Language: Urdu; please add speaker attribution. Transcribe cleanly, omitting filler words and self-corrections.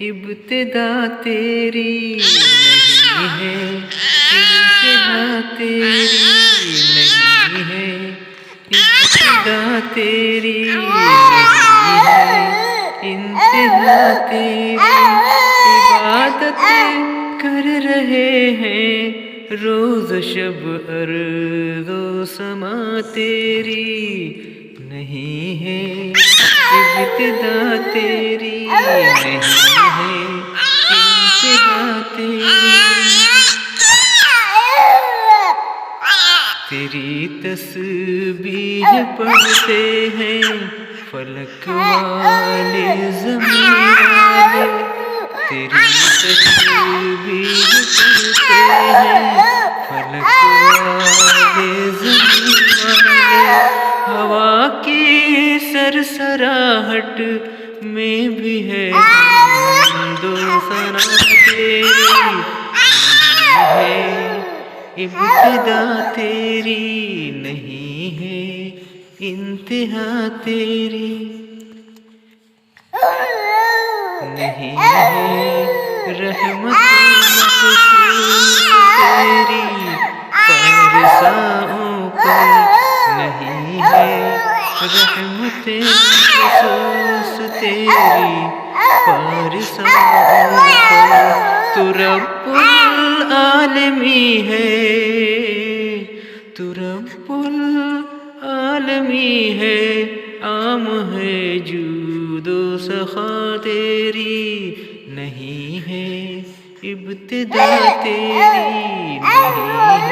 Speaker 1: ابتدا تیری نہیں ہے، انتہا تیری نہیں ہے، ابتدا تیری نہیں ہے، انتہا تیری۔ عبادتیں کر رہے ہیں روز شب، ارض و سما تیری نہیں ہے، ابتدا تیری نہیں ہے، انتہا تیری۔ تیری تسبیح پڑھتے ہیں فلک والے زمین والے، تیری تسبیح پڑھتے ہیں فلک والے زمین والے۔ ہوا کی سرسراہٹ میں بھی ہے حمد و ثنا تیری ہے، ابتدا تیری نہیں ہے، انتہا تیری نہیں ہے، رحمت مخصوص تیری پارساؤں پر نہیں ہے، رحمت مخصوص تیری پارساؤں پر۔ تو رب العالمی ہے، تو رب العالمی ہے، عام ہے جود و سخا تیری نہیں ہے، ابتدا تیری نہیں